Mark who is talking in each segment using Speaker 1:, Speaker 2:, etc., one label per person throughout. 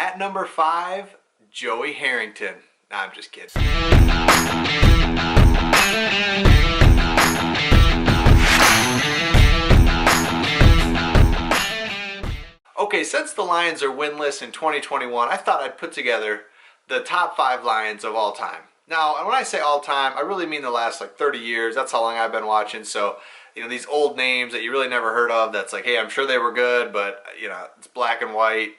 Speaker 1: At number 5, Joey Harrington. Nah, I'm just kidding. Okay, since the Lions are winless in 2021, I thought I'd put together the top 5 Lions of all time. Now, when I say all time, I really mean the last like 30 years. That's how long I've been watching. So, you know, these old names that you really never heard of, that's like, hey, I'm sure they were good, but, you know, it's black and white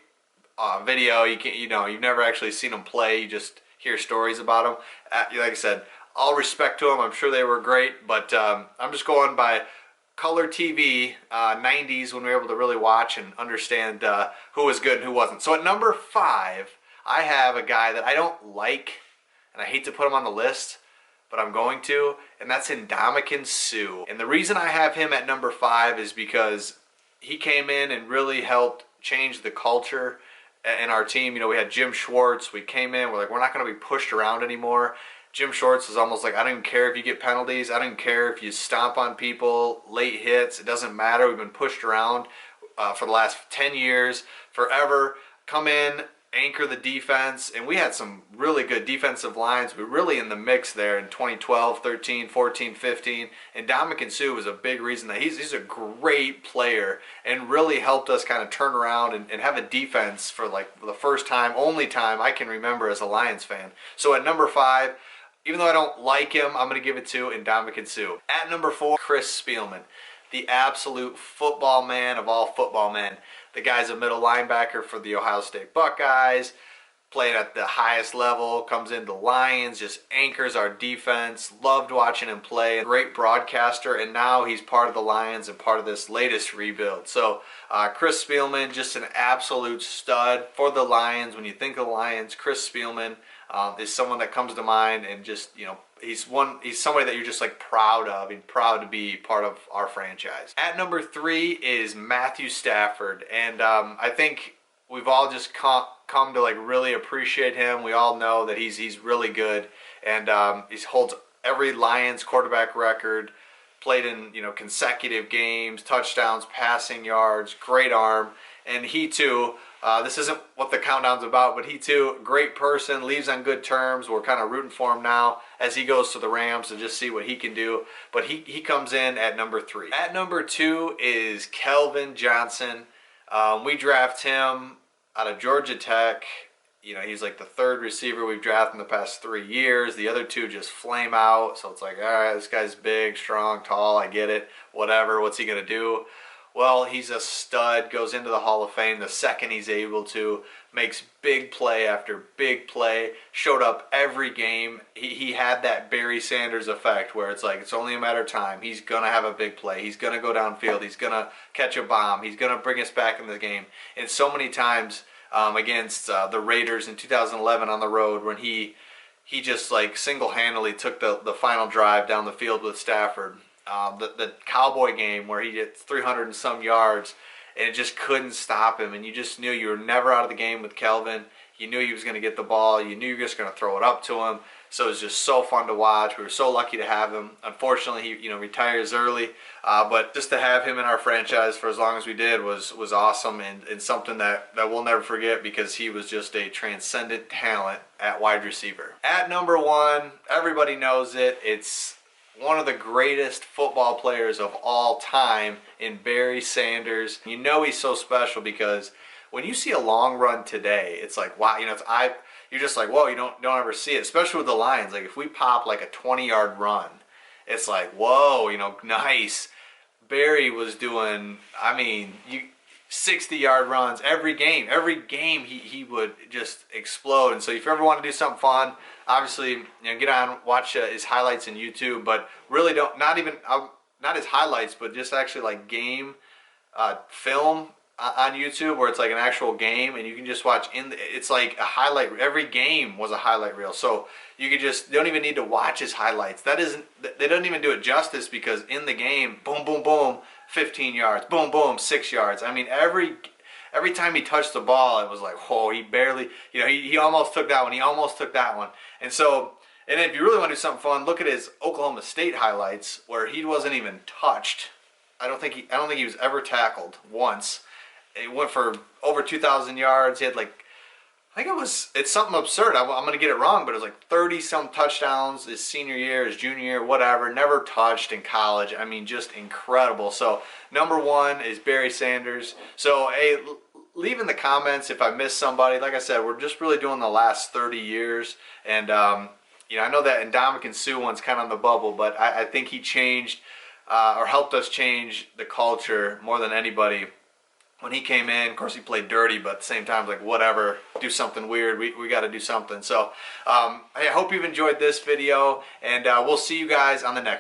Speaker 1: video. You can't, you know, you've never actually seen them play. You just hear stories about them. Like I said, all respect to them. I'm sure they were great, but I'm just going by color TV, 90s, when we were able to really watch and understand who was good and who wasn't. So at number 5, I have a guy that I don't like, and I hate to put him on the list, but I'm going to, and that's Ndamukong Suh. And the reason I have him at number 5 is because he came in and really helped change the culture in our team. You know, we had Jim Schwartz. We came in, we're like, we're not going to be pushed around anymore. Jim Schwartz is almost like, I don't even care if you get penalties. I don't even care if you stomp on people, late hits. It doesn't matter. We've been pushed around for the last 10 years, forever. Come in, anchor the defense, and we had some really good defensive lines. We were really in the mix there in 2012, 13, 14, 15, and Ndamukong Suh was a big reason that he's a great player and really helped us kind of turn around and have a defense for like the first time, only time I can remember as a Lions fan. So at number 5, even though I don't like him, I'm going to give it to Ndamukong Suh. At number 4, Chris Spielman, the absolute football man of all football men. The guy's a middle linebacker for the Ohio State Buckeyes, played at the highest level, comes into Lions, just anchors our defense. Loved watching him play. Great broadcaster, and now he's part of the Lions and part of this latest rebuild. So Chris Spielman, just an absolute stud for the Lions. When you think of the Lions, Chris Spielman is someone that comes to mind, and just, you know, he's somebody that you're just like proud of and proud to be part of our franchise. At number 3 is Matthew Stafford, and I think we've all just come to like really appreciate him. We all know that he's really good, and he holds every Lions quarterback record. Played in, you know, consecutive games, touchdowns, passing yards, great arm, and he too. This isn't what the countdown's about, but he too, great person, leaves on good terms. We're kind of rooting for him now as he goes to the Rams to just see what he can do. But he comes in at number 3. At number 2 is Kelvin Johnson. We draft him out of Georgia Tech. You know, he's like the 3rd receiver we've drafted in the past 3 years. The other 2 just flame out. So it's like, all right, this guy's big, strong, tall. I get it. Whatever. What's he going to do? Well, he's a stud, goes into the Hall of Fame the second he's able to, makes big play after big play, showed up every game. He had that Barry Sanders effect where it's like it's only a matter of time. He's going to have a big play. He's going to go downfield. He's going to catch a bomb. He's going to bring us back in the game. And so many times against the Raiders in 2011 on the road when he just like single-handedly took the final drive down the field with Stafford. The Cowboy game where he gets 300 and some yards and it just couldn't stop him, and you just knew you were never out of the game with Kelvin. You knew he was going to get the ball. You knew you were just going to throw it up to him. So it was just so fun to watch. We were so lucky to have him. Unfortunately, he retires early, but just to have him in our franchise for as long as we did was awesome, and something that we'll never forget because he was just a transcendent talent at wide receiver. At number 1, everybody knows it. It's one of the greatest football players of all time in Barry Sanders. You know he's so special because when you see a long run today, it's like, wow, you know, you're just like, whoa, you don't ever see it, especially with the Lions. Like if we pop like a 20-yard run, it's like, whoa, you know, nice. Barry was doing, 60-yard runs every game. Every game he would just explode. And so if you ever want to do something fun, obviously, you know, get on, watch his highlights on YouTube, but really not his highlights, but just actually like game film on YouTube where it's like an actual game and you can just watch it's like a highlight. Every game was a highlight reel. So you could just, don't even need to watch his highlights. They don't even do it justice because in the game, boom, boom, boom, 15 yards, boom, boom, 6 yards. I mean, every time he touched the ball, it was like, whoa, he barely, you know, he almost took that one. He almost took that one. And so, and if you really want to do something fun, look at his Oklahoma State highlights where he wasn't even touched. I don't think he was ever tackled once. He went for over 2,000 yards. He had like I think it's something absurd. I'm going to get it wrong, but it was like 30-some touchdowns his senior year, his junior year, whatever. Never touched in college. I mean, just incredible. So, number 1 is Barry Sanders. So, hey, leave in the comments if I missed somebody. Like I said, we're just really doing the last 30 years. And, you know, I know that Ndamukong Suh one's kind of on the bubble, but I think he changed or helped us change the culture more than anybody. When he came in, of course, he played dirty, but at the same time, like, whatever, do something weird. We got to do something. So, I hope you've enjoyed this video, and we'll see you guys on the next